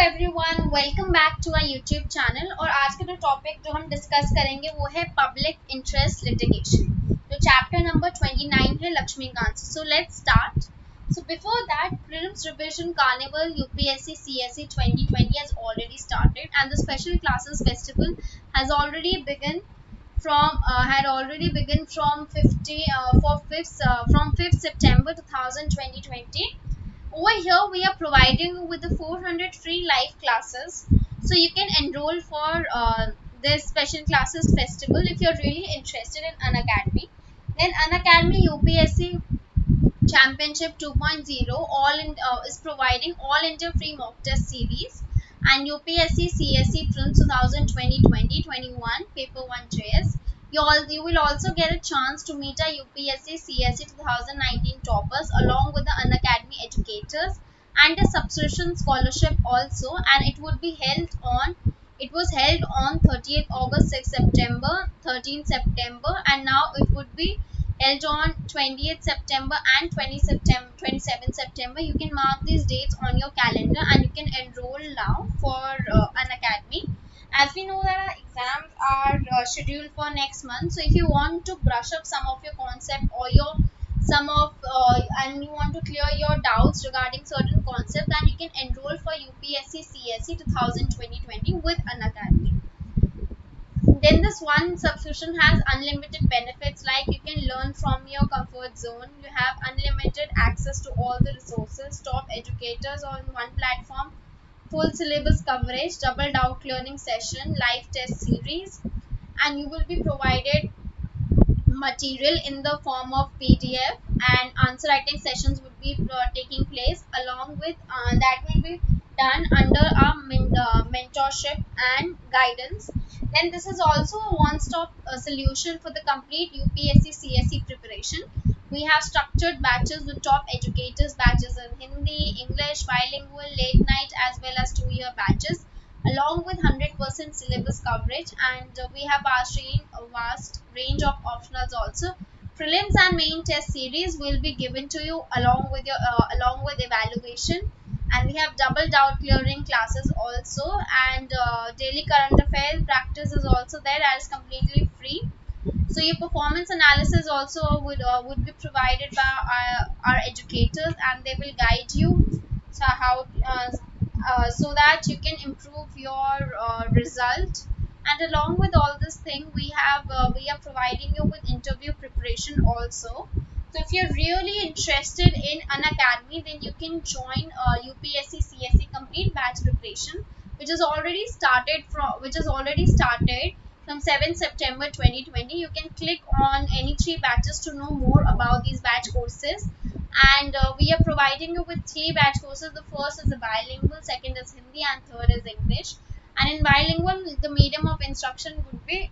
Everyone, welcome back to our YouTube channel. और आज का जो टॉपिक जो हम डिस्कस करेंगे वो है पब्लिक इंटरेस्ट लिटिगेशन, जो चैप्टर नंबर 29 है Laxmikanth. So let's start. So before that, prelims revision carnival UPSC CSE 2020 has already started, and the special classes festival has already begun from 5th September 2020. Over here, we are providing you with the 400 free live classes, so you can enroll for this special classes festival if you're really interested in Unacademy. Then Unacademy UPSC Championship 2.0 is providing all India free mock test series, and UPSC CSE Prelims 2020-2021 Paper 1 JS. You will also get a chance to meet our UPSC CSE 2019 toppers along with the Unacademy educators and a subscription scholarship also, and it was held on 30th August, 6th September, 13th September, and now it would be held on 20th September and 27th September. You can mark these dates on your calendar and you can enroll now for Unacademy. As we know that our exams are scheduled for next month, so if you want to brush up some of your concept or and you want to clear your doubts regarding certain concepts, then you can enroll for UPSC CSE 2020 with Unacademy. Then this one subscription has unlimited benefits, like you can learn from your comfort zone, you have unlimited access to all the resources, top educators on one platform, full syllabus coverage, double doubt clearing session, live test series, and you will be provided material in the form of PDF, and answer writing sessions would be taking place along with that will be done under our mentorship and guidance. Then this is also a one-stop solution for the complete UPSC CSE preparation. We have structured batches with top educators, batches in Hindi, English, bilingual, late night, as well as 2-year batches, along with 100% syllabus coverage, and we have a vast range of optionals also. Prelims and main test series will be given to you along with evaluation, and we have double doubt clearing classes also, and daily current affairs practice is also there, that is completely free. So your performance analysis also would be provided by our educators, and they will guide you so that you can improve your result. And along with all this thing, we are providing you with interview preparation also. So if you're really interested in Unacademy, then you can join UPSC CSE complete batch preparation, which is already started from 7th September 2020. You can click on any 3 batches to know more about these batch courses, and we are providing you with 3 batch courses. The first is the bilingual, second is Hindi, and third is English. And in bilingual, the medium of instruction would be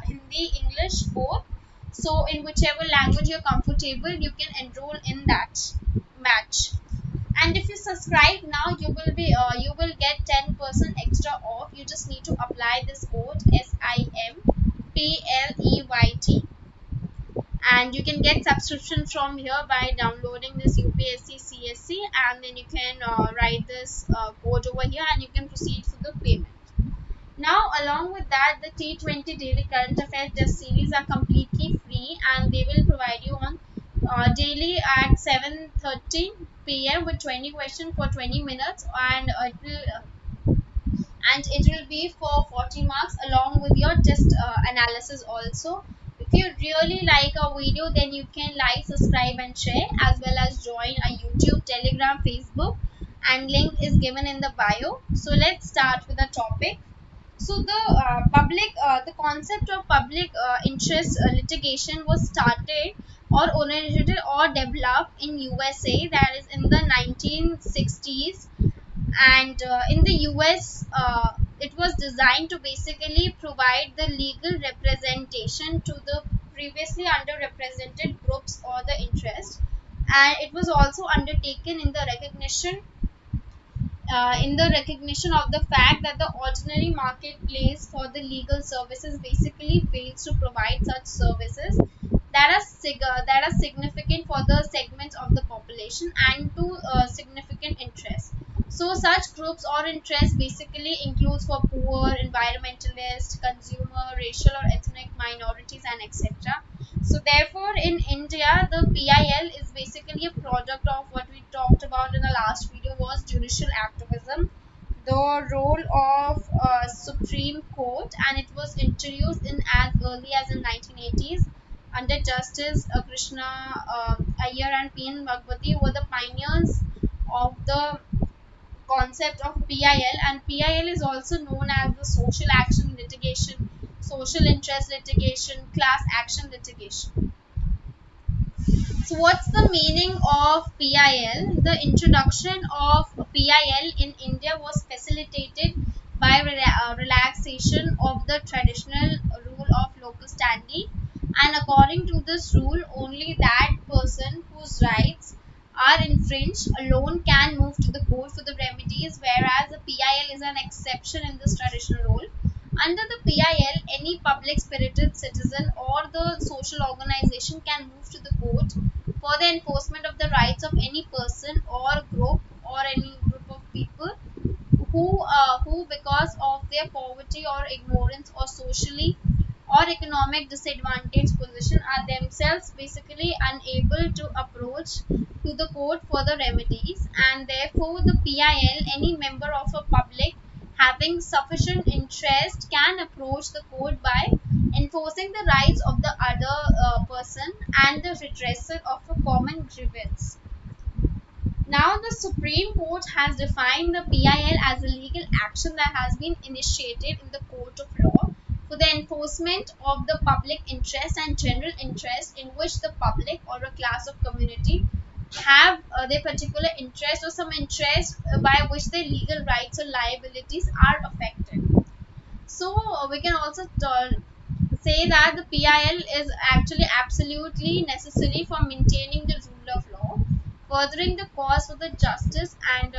Hindi, English, both. So in whichever language you're comfortable, you can enroll in that batch. And if you subscribe now, you will get 10% extra off. You just need to apply this code SIMPLEYT, and you can get subscription from here by downloading this UPSC CSC, and then you can write this code over here and you can proceed for the payment. Now along with that, the T20 daily current affairs test series are completely free, and they will provide you on daily at 7:30 p.m. with 20 questions for 20 minutes, and it will be for 40 marks along with your test analysis also. If you really like our video, then you can like, subscribe and share, as well as join our YouTube, Telegram, Facebook, and link is given in the bio. So let's start with the topic. So the concept of public interest litigation was started or originated or developed in USA, that is in the 1960s, and in the US, it was designed to basically provide the legal representation to the previously underrepresented groups or the interest, and it was also undertaken in the recognition of the fact that the ordinary marketplace for the legal services basically fails to provide such services that are significant for the segments of the population and to significant interest. So such groups or interests basically includes for poor, environmentalist, consumer, racial or ethnic minorities, and etc. So therefore, in India, the PIL is basically a product of what we talked about in the last video was judicial activism, the role of Supreme Court, and it was introduced in as early as in 1980s under Justice Krishna Iyer and P.N. Bhagwati were the pioneers of the concept of PIL, and PIL is also known as the social action litigation, social interest litigation, class action litigation. So, what's the meaning of PIL? The introduction of PIL in India was facilitated by relaxation of the traditional rule of locus standi, and according to this rule, only that person whose rights are infringed alone can move to the court for the remedies, whereas the PIL is an exception in this traditional rule. Under the PIL, any public spirited citizen or the social organization can move to the court for the enforcement of the rights of any person or any group of people who because of their poverty or ignorance or socially or economic disadvantaged position are themselves basically unable to approach to the court for the remedies, and therefore the PIL, any member of a public having sufficient interest can approach the court by enforcing the rights of the other person and the redressal of a common grievance. Now, the Supreme Court has defined the PIL as a legal action that has been initiated in the court of law for the enforcement of the public interest and general interest in which the public or a class of community have their particular interest or some interest by which their legal rights or liabilities are affected. So, we can also say that the PIL is actually absolutely necessary for maintaining the rule of law, furthering the cause for the justice, and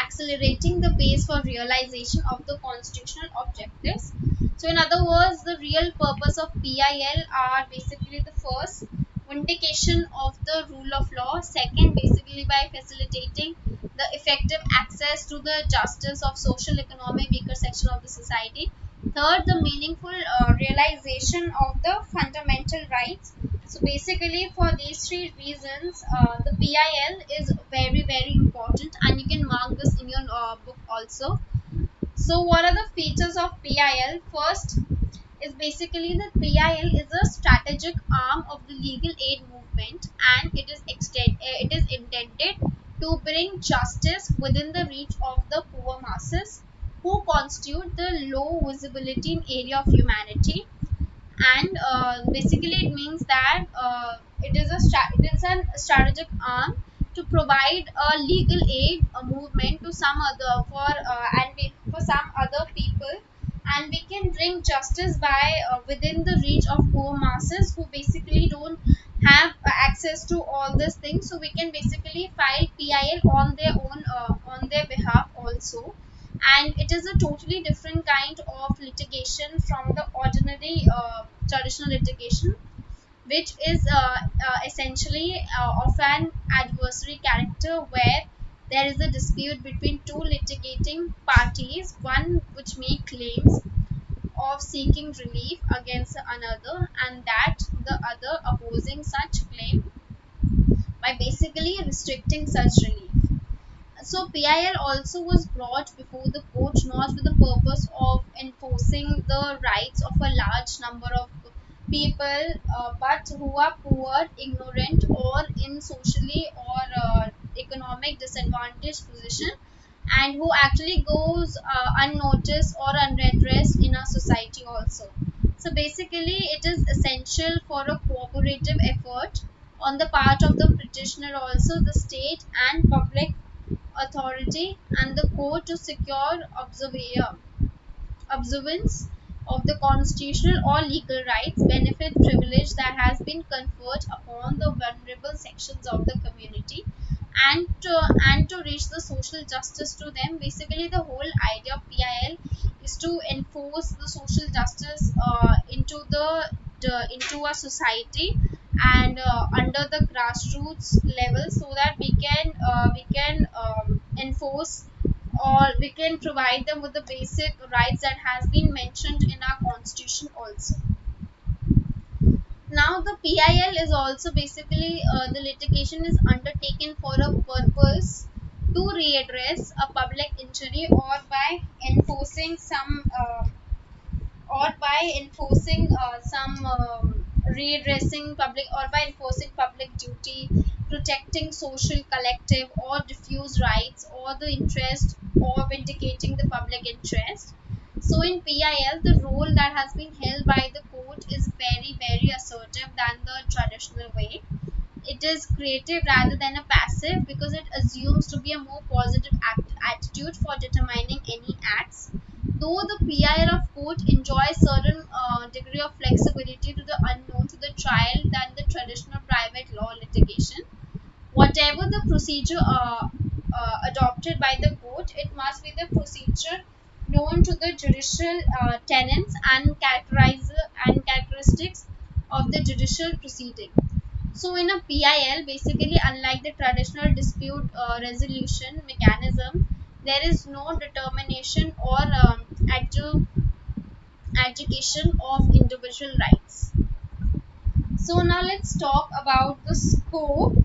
accelerating the pace for realization of the constitutional objectives. So, in other words, the real purpose of PIL are basically the first, vindication of the rule of law, second, basically by facilitating the effective access to the justice of social economic weaker section of the society, third, the meaningful realization of the fundamental rights. So basically, for these three reasons, the PIL is very very important, and you can mark this in your book also. So, what are the features of PIL? First is basically that PIL is a strategic arm of the legal aid movement, and it is intended to bring justice within the reach of the poor masses who constitute the low visibility area of humanity. And basically it means that it is a strategic arm to provide a legal aid a movement to some other for some other people, and we can bring justice by within the reach of poor masses who basically don't have access to all these things, so we can basically file PIL on their behalf also. And it is a totally different kind of litigation from the ordinary traditional litigation, which is essentially of an adversary character, where there is a dispute between two litigating parties, one which make claims of seeking relief against another, and that the other opposing such claim by basically restricting such relief. So PIL also was brought before the court not with the purpose of enforcing the rights of a large number of people, but who are poor, ignorant, or in socially or economic disadvantaged position, and who actually goes unnoticed or unredressed in our society also. So basically, it is essential for a cooperative effort on the part of the petitioner, also the state and public authority and the court to secure observance of the constitutional or legal rights, benefit, privilege that has been conferred upon the vulnerable sections of the community, and to reach the social justice to them. Basically, the whole idea of PIL is to enforce the social justice into a society, and under the grassroots level, so that we can enforce enforce, or we can provide them with the basic rights that has been mentioned in our constitution also. Now the PIL is also basically the litigation is undertaken for a purpose to readdress a public injury, or by enforcing some redressing public, or by enforcing public duty, protecting social collective or diffuse rights or the interest, or vindicating the public interest. So in PIL, the role that has been held by the court is very assertive than the traditional way. It is creative rather than a passive, because it assumes to be a more positive attitude for determining any acts. Though the PIL of court enjoys certain degree of flexibility to the unknown to the trial than the traditional private law litigation, whatever the procedure adopted by the court, it must be the procedure known to the judicial tenets and characteristics of the judicial proceeding. So in a PIL, basically, unlike the traditional dispute resolution mechanism, there is no determination or adjudication of individual rights. So now let's talk about the scope.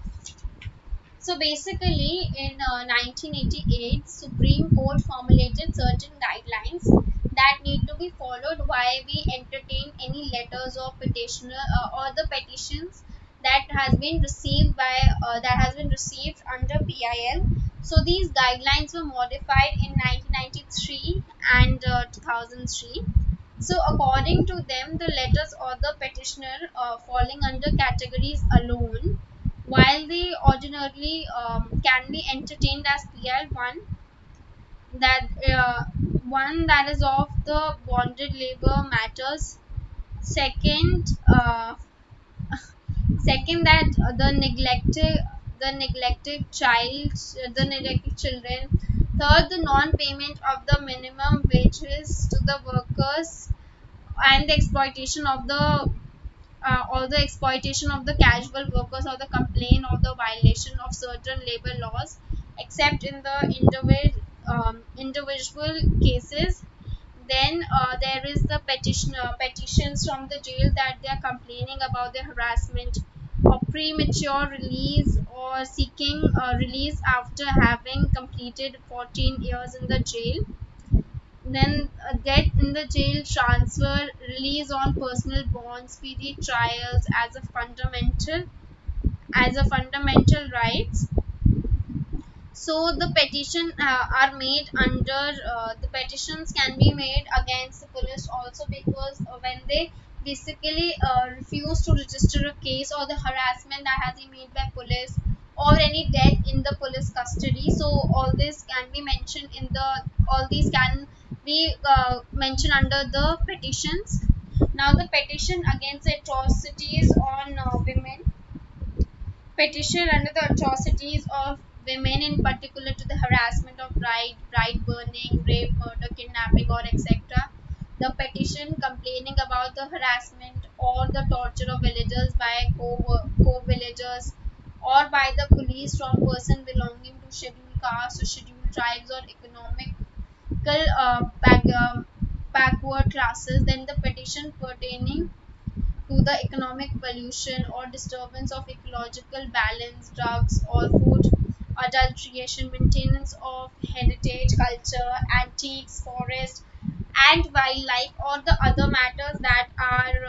So basically, in 1988, Supreme Court formulated certain guidelines that need to be followed while we entertain any letters or petitioner or the petitions that has been received under PIL. So these guidelines were modified in 1993 and 2003. So according to them, the letters or the petitioner falling under categories alone, while they ordinarily can be entertained as PL1, that one that is of the bonded labor matters. Second, second that the neglected children. Third, the non-payment of the minimum wages to the workers, and the exploitation of the or the exploitation of the casual workers, or the complaint of the violation of certain labor laws, except in the individual cases. Then there is the petitions from the jail, that they are complaining about the harassment or premature release, or seeking release after having completed 14 years in the jail. Then death in the jail, transfer, release on personal bonds, speedy trials as a fundamental rights. So the petitions can be made against the police also, because when they basically refuse to register a case, or the harassment that has been made by police, or any death in the police custody. So all these can be mentioned under the petitions. Now the petition against atrocities on women, petition under the atrocities of women, in particular to the harassment of bride burning, rape, murder, kidnapping, or etc. The petition complaining about the harassment or the torture of villagers by co-villagers, or by the police from person belonging to scheduled castes or scheduled tribes or economical backward classes. Then the petition pertaining to the economic pollution or disturbance of ecological balance, drugs or food adulteration, maintenance of heritage, culture, antiques, forest, and wildlife, or the other matters that are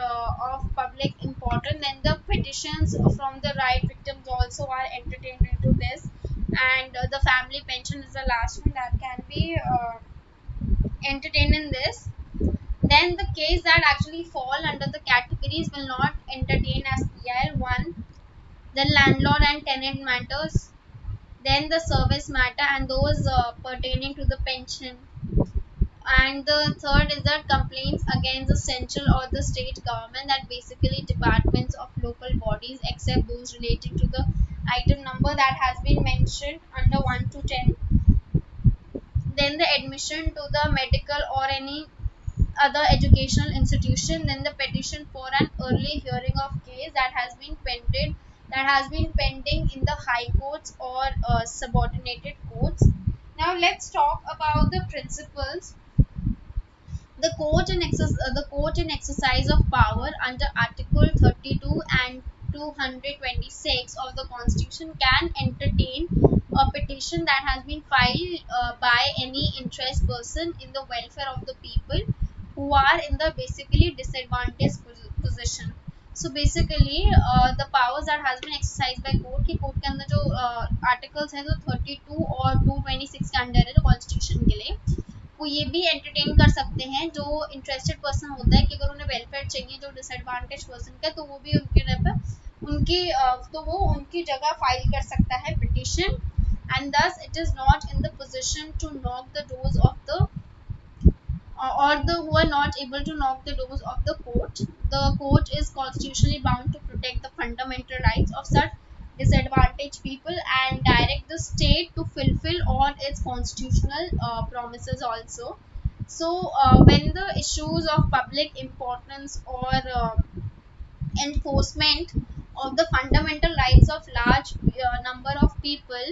of public importance. Then the petitions from the right victims also are entertained into this, and the family pension is the last one that can be entertained in this. Then the case that actually fall under the categories will not entertain as PIL 1, then landlord and tenant matters, then the service matter, and those pertaining to the pension. And the third is the complaints against the central or the state government, that basically departments of local bodies, except those relating to the item number that has been mentioned under 1 to 10. Then the admission to the medical or any other educational institution. Then the petition for an early hearing of case that has been pending in the high courts or subordinated courts. Now let's talk about the principles. The court in exercise of power under Article 32 and 226 of the Constitution can entertain a petition that has been filed by any interest person in the welfare of the people who are in the basically disadvantaged position. So basically the powers that has been exercised by court कि court के अंदर जो articles हैं जो 32 और 226 के under है जो कॉन्स्टिट्यूशन के लिए वो ये भी एंटरटेन कर सकते हैं जो इंटरेस्टेड पर्सन होता है कि अगर उन्हें वेलफेयर चाहिए जो डिसएडवांटेज पर्सन का तो वो भी तो वो उनकी जगह फाइल कर सकता है petition and thus it is not in the position to knock the doors of the or the who are not able to knock the doors of the court. The court is constitutionally bound to protect the fundamental rights of such disadvantaged people and direct the state to fulfill all its constitutional promises also. So, when the issues of public importance or enforcement of the fundamental rights of large number of people,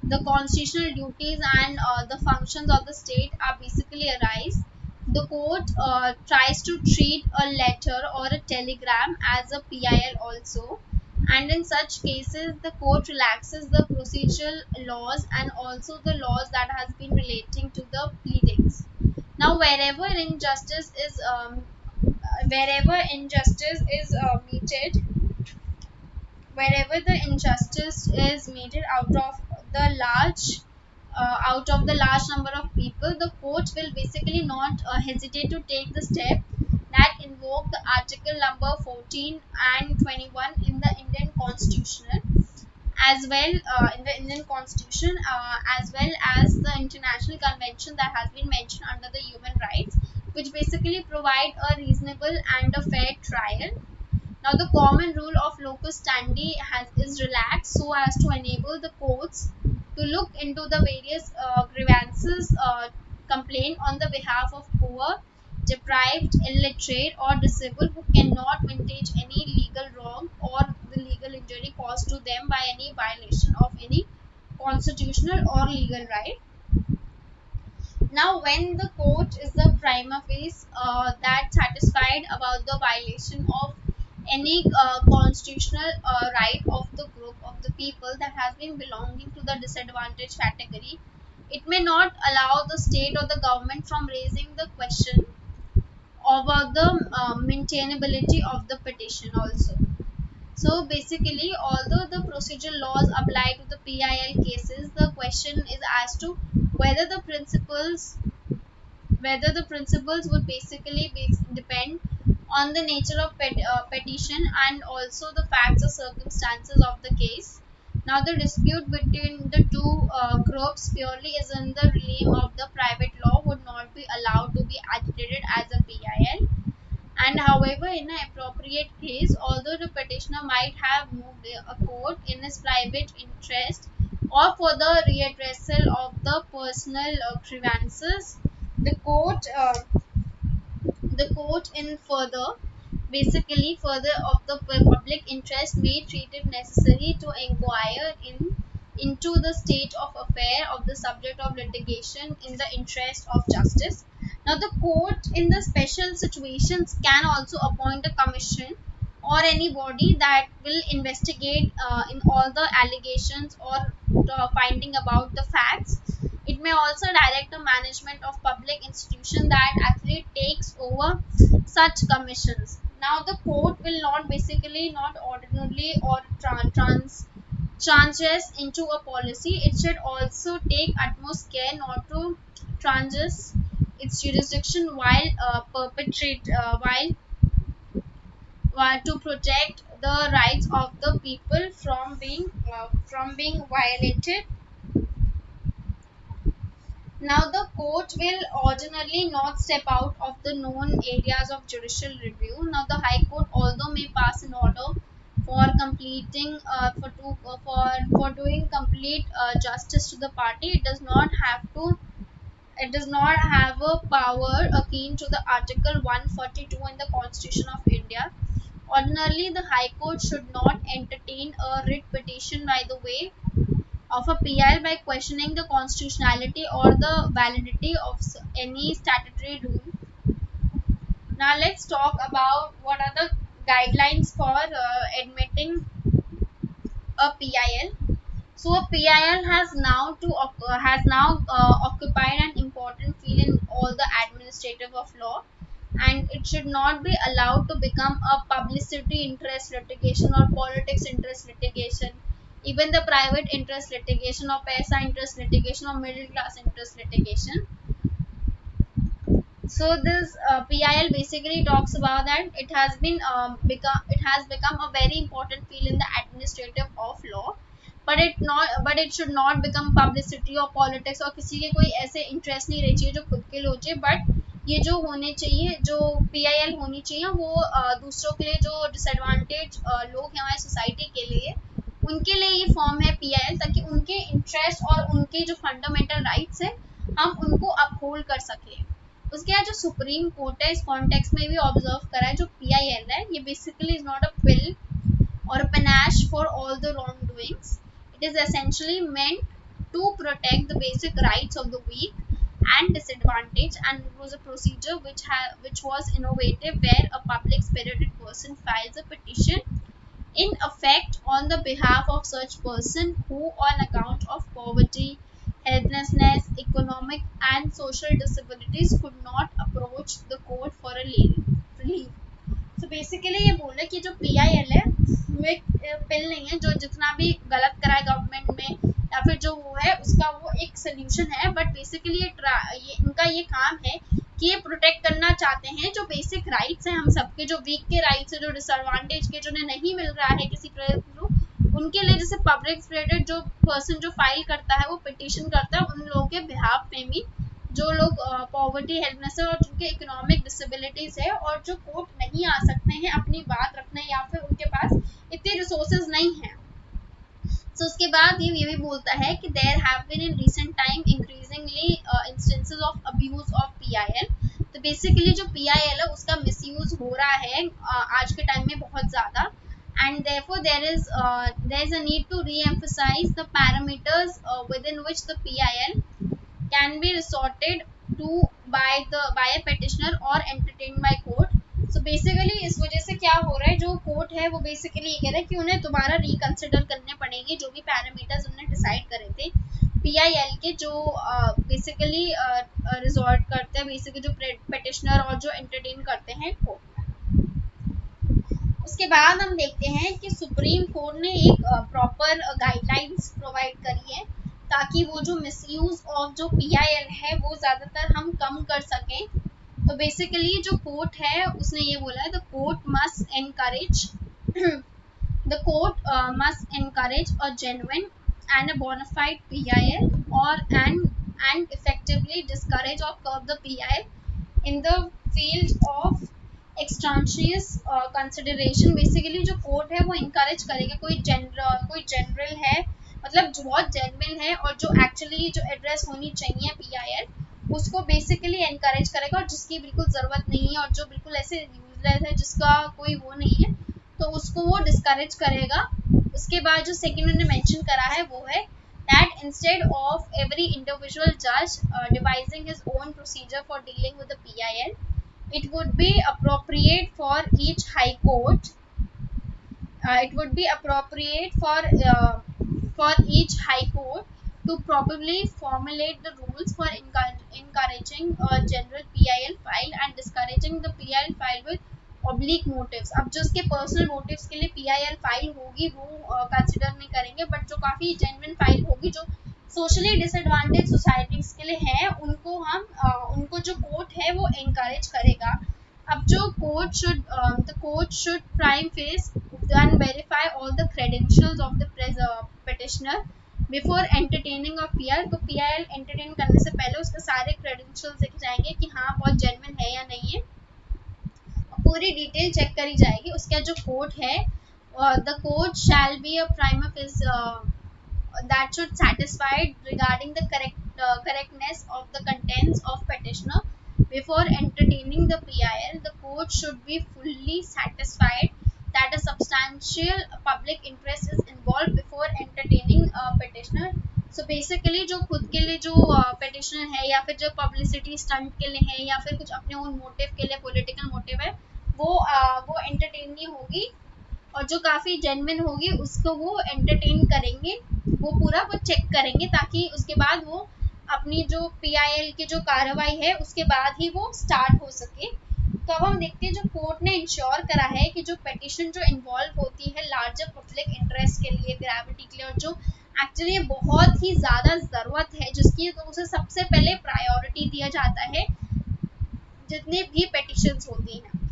the constitutional duties and the functions of the state are basically arise. The court tries to treat a letter or a telegram as a PIL also, and in such cases, the court relaxes the procedural laws and also the laws that has been relating to the pleadings. Now, wherever injustice is meted, wherever the injustice is meted out of the large number of people, the court will basically not hesitate to take the step that invoke the article number 14 and 21 in the Indian Constitution, as well as the international convention that has been mentioned under the human rights, which basically provide a reasonable and a fair trial. Now, the common rule of locus standi is relaxed so as to enable the courts to look into the various grievances complained on the behalf of poor, deprived, illiterate, or disabled who cannot vintage any legal wrong or the legal injury caused to them by any violation of any constitutional or legal right. Now, when the court is the prima facie that satisfied about the violation of any constitutional right of the group of the people that has been belonging to the disadvantaged category, it may not allow the state or the government from raising the question about the maintainability of the petition also. So basically, although the procedural laws apply to the PIL cases, the question is as to whether the principles would basically depend on the nature of petition and also the facts or circumstances of the case. Now, the dispute between the two groups purely is in the realm of the private law would not be allowed to be agitated as a PIL. And however, in an appropriate case, although the petitioner might have moved a court in his private interest or for the readdressal of the personal grievances, the court the court in further of the public interest may treat it necessary to inquire into the state of affair of the subject of litigation in the interest of justice. Now, the court in the special situations can also appoint a commission or any body that will investigate in all the allegations or finding about the facts. It may also direct the management of public institution that actually takes over such commissions. Now, the court will not basically not ordinarily or transgress into a policy. It should also take utmost care not to transgress its jurisdiction while to protect the rights of the people from being violated. Now, the court will ordinarily not step out of the known areas of judicial review. Now, the High Court, although may pass an order for completing for doing complete justice to the party, it does not have a power akin to the Article 142 in the Constitution of India. Ordinarily, the High Court should not entertain a writ petition by the way of a PIL by questioning the constitutionality or the validity of any statutory rule. Now let's talk about what are the guidelines for admitting a PIL. So a PIL has now occupied an important field in all the administrative of law, and it should not be allowed to become a publicity interest litigation or politics interest litigation, even the private interest litigation or paisa interest litigation or middle class interest litigation. So this PIL basically talks about that it has become a very important field in the administrative of law, but it should not become publicity or politics और किसी के कोई ऐसे interest नहीं रहनी चाहिए जो खुद के लिए हो चाहिए, बट ये जो होने चाहिए जो PIL होनी चाहिए वो दूसरों के लिए जो डिसएडवांटेज लोग हैं हमारी सोसाइटी के लिए उनके लिए ये फॉर्म है PIL, ताकि उनके इंटरेस्ट और उनके जो फंडामेंटल राइट्स है हम उनको अपहोल्ड कर सकें। उसके बाद जो सुप्रीम कोर्ट है इस कॉन्टेक्स्ट में भी ऑब्जर्व करा है जो PIL है ये basically is not a pill or a panache for all the wrongdoings. It is essentially meant to protect the basic rights of the weak and disadvantaged, and it was a procedure which was innovative, where a public spirited person files a petition in effect on the behalf of such person who, on account of poverty, helplessness, economic and social disabilities, could not approach the court for a relief. तो basically ये बोल रहे कि जो PIL है वो एक पिल नहीं है जो जितना भी गलत करा है गवर्नमेंट में या फिर जो वो है उसका वो एक सोल्यूशन है, बट बेसिकली ये इनका ये काम है कि ये प्रोटेक्ट करना चाहते हैं जो बेसिक राइट्स हैं हम सबके, जो वीक के राइट्स है, जो डिसएडवांटेज के जिन्हें नहीं मिल रहा है किसी थ्रू, उनके लिए जैसे पब्लिक स्पिरिटेड जो पर्सन जो फाइल करता है वो पिटिशन करता है उन लोगों के बिहाफ में भी जो लोग पॉवर्टी हेल्पलेस है और जिनके इकोनॉमिक डिसेबिलिटीज है और जो कोर्ट नहीं आ सकते हैं अपनी बात रखने या फिर उनके पास इतने रिसोर्सेज नहीं है। So उसके बाद ये भी बोलता है कि there have been in recent time increasingly instances of abuse of PIL. तो बेसिकली जो PIL है उसका मिसयूज हो रहा है आज के टाइम में बहुत ज़्यादा, and therefore there is a need to re-emphasize the parameters within which the PIL can be resorted to by a petitioner or entertained by court. So basically इस वजह से क्या हो रहा है जो कोर्ट है वो बेसिकली ये कह रहा है कि उन्हें दोबारा रिकंसिडर करने पड़ेंगे जो भी पैरामीटर्स उन्होंने डिसाइड करे थे PIL के, जो बेसिकली रिजॉर्ट करते हैं बेसिकली जो petitioner और जो एंटरटेन करते हैं कोर्ट। उसके बाद हम देखते हैं कि सुप्रीम कोर्ट ने एक प्रॉपर गाइडलाइंस प्रोवाइड करी है ताकि वो जो मिसयूज ऑफ जो PIL है वो ज़्यादातर हम कम कर सकें। तो बेसिकली जो कोर्ट है उसने ये बोला है the court must encourage a genuine and a bona fide PIL or and effectively discourage or curb the PIL in the field of extraneous consideration। Basically जो कोर्ट है वो इंकरेज करेगा कोई जनरल है मतलब जो बहुत जेन्युइन है और जो एक्चुअली जो एड्रेस होनी चाहिए PIL उसको बेसिकली एनकरेज करेगा, और जिसकी बिल्कुल ज़रूरत नहीं है और जो बिल्कुल ऐसे यूजलेस है जिसका कोई वो नहीं है तो उसको वो डिस्करेज करेगा। उसके बाद जो सेकंड उन्होंने मेंशन करा है वो है that instead of every individual judge devising his own procedure for dealing with the PIL, it would be appropriate for each high court for each high court to probably formulate the rules for encouraging a general PIL file and discouraging the PIL file with oblique motives। अब जो उसके personal motives के लिए PIL file होगी वो consider नहीं करेंगे, but जो काफ़ी जेन्युइन फाइल होगी जो सोशली डिसएडवांटेज सोसाइटीज के लिए है उनको जो कोर्ट है वो encourage करेगा। अब जो court should prime face and verify all the credentials of the petitioner before entertaining a PIL। तो PIL एंटरटेन करने से पहले उसके सारे क्रेडेंशियल्स देखे जाएंगे कि हाँ बहुत जेन्युइन है या नहीं है, पूरी डिटेल चेक करी जाएगी। उसका जो कोर्ट है the court shall be a prima facie that should satisfied regarding the correctness of the contents of petitioner before entertaining the PIL। The court should be fully satisfied that a substantial public interest is involved before entertaining a petitioner so basically जो खुद के लिए जो petitioner है या फिर जो publicity stunt के लिए है या फिर कुछ अपने ओन मोटिव के लिए पॉलिटिकल मोटिव है, वो एंटरटेन नहीं होगी, और जो काफ़ी जेन्युइन होगी उसको वो एंटरटेन करेंगे, वो पूरा वो चेक करेंगे, ताकि उसके बाद वो अपनी जो PIL की जो कार्रवाई है उसके बाद ही वो स्टार्ट हो सके। तो अब हम देखते हैं जो कोर्ट ने इंश्योर करा है कि जो पेटिशन जो इन्वॉल्व होती है लार्जर पब्लिक इंटरेस्ट के लिए, ग्रेविटी के लिए, और जो एक्चुअली बहुत ही ज़्यादा ज़रूरत है जिसकी, तो उसे सबसे पहले प्रायोरिटी दिया जाता है जितने भी पेटिशंस होती हैं।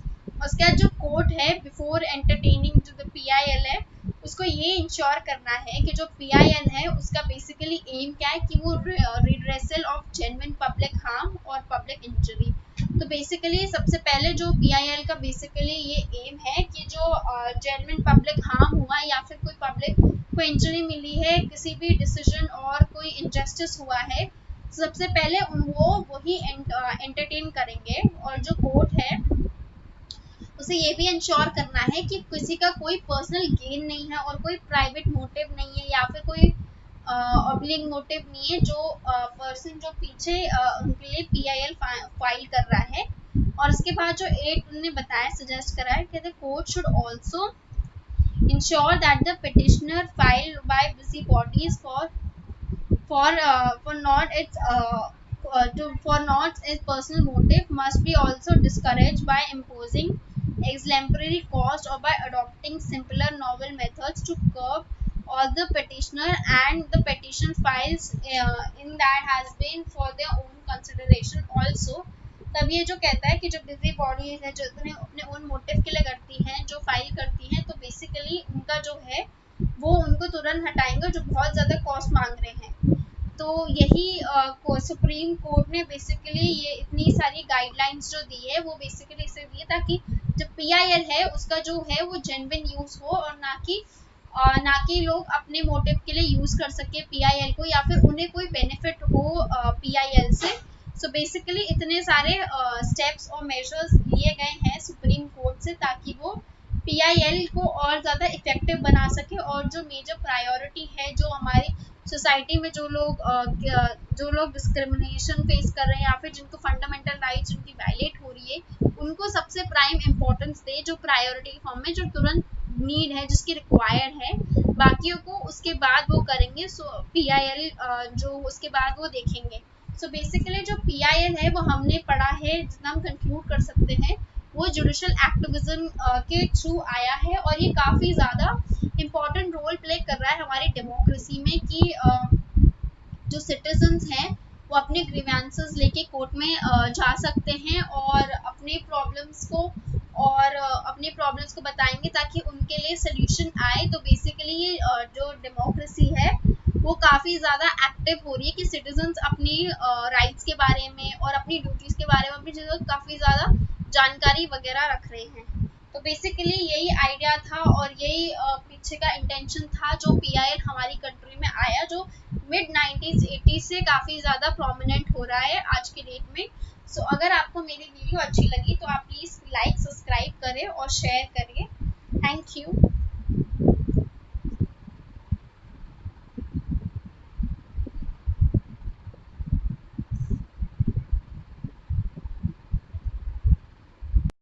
उसके बाद जो कोर्ट है बिफोर एंटरटेनिंग जो PIL है, उसको ये इंश्योर करना है कि जो PIL है उसका बेसिकली एम क्या है कि वो redressal of genuine public harm और पब्लिक इंजरी। तो बेसिकली सबसे पहले जो PIL का बेसिकली ये एम है कि जो जेन्युइन पब्लिक हार्म हुआ या फिर कोई पब्लिक को इंजरी मिली है, किसी भी डिसीजन और कोई इनजस्टिस हुआ है, सबसे पहले वो वही एंटरटेन करेंगे। और जो कोर्ट है उसे ये भी इंश्योर करना है कि किसी का कोई पर्सनल गेन नहीं है और कोई प्राइवेट मोटिव नहीं है या फिर कोई ऑब्लिक मोटिव नहीं है जो पर्सन जो पीछे उनके लिए PIL फाइल कर रहा है। और इसके बाद जो 8 उन्होंने बताया, सजेस्ट करा है कि the court should also ensure that the petitioner file by busy bodies for not its for not its personal motive must be also discouraged by imposing exemplary cost or by adopting simpler novel methods to curb all the petitioner and the petition files in that has been for their own consideration also। तब ये जो कहता है कि जो busy bodies है जो अपने ओन मोटिव के लिए करती हैं, जो फाइल करती हैं, तो बेसिकली उनका जो है वो उनको तुरंत हटाएंगे जो बहुत ज़्यादा कॉस्ट मांग रहे हैं। तो यही सुप्रीम कोर्ट ने बेसिकली ये इतनी सारी गाइडलाइंस जो दी है वो बेसिकली इसे दी है ताकि जो PIL है उसका जो है वो जेन्युइन यूज़ हो, और ना कि लोग अपने मोटिव के लिए यूज़ कर सके PIL को या फिर उन्हें कोई बेनिफिट हो PIL से। सो बेसिकली इतने सारे स्टेप्स और मेजर्स लिए गए हैं सुप्रीम कोर्ट से ताकि वो PIL को और ज़्यादा इफेक्टिव बना सके, और जो मेजर प्रायोरिटी है जो हमारी सोसाइटी में जो लोग डिस्क्रिमिनेशन फेस कर रहे हैं या फिर जिनको फंडामेंटल राइट्स उनकी वायलेट हो रही है, उनको सबसे प्राइम इम्पोर्टेंस दे, जो प्रायोरिटी फॉर्म में जो तुरंत नीड है जिसकी रिक्वायर्ड है, बाकियों को उसके बाद वो करेंगे। सो PIL जो उसके बाद वो देखेंगे। सो बेसिकली जो PIL है वो हमने पढ़ा है, जितना हम कंक्लूड कर सकते हैं वो जुडिशल एक्टिविज्म के थ्रू आया है, और ये काफ़ी ज़्यादा इम्पॉर्टेंट रोल प्ले कर रहा है हमारी डेमोक्रेसी में कि जो सिटीजन्स हैं वो अपने ग्रीवेंसेस लेके कोर्ट में जा सकते हैं और अपने प्रॉब्लम्स को बताएंगे ताकि उनके लिए सोल्यूशन आए। तो बेसिकली ये जो डेमोक्रेसी है वो काफ़ी ज़्यादा एक्टिव हो रही है कि सिटीजन्स अपनी राइट्स के बारे में और अपनी ड्यूटीज़ के बारे में अपनी चीज़ों काफ़ी ज़्यादा जानकारी वगैरह रख रहे हैं। तो बेसिकली यही आइडिया था और यही पीछे का इंटेंशन था जो PIL हमारी कंट्री में आया, जो मिड 90s 80s से काफ़ी ज़्यादा प्रोमिनेंट हो रहा है आज के डेट में। सो अगर आपको मेरी वीडियो अच्छी लगी तो आप प्लीज़ लाइक सब्सक्राइब करें और शेयर करिए। Thank you.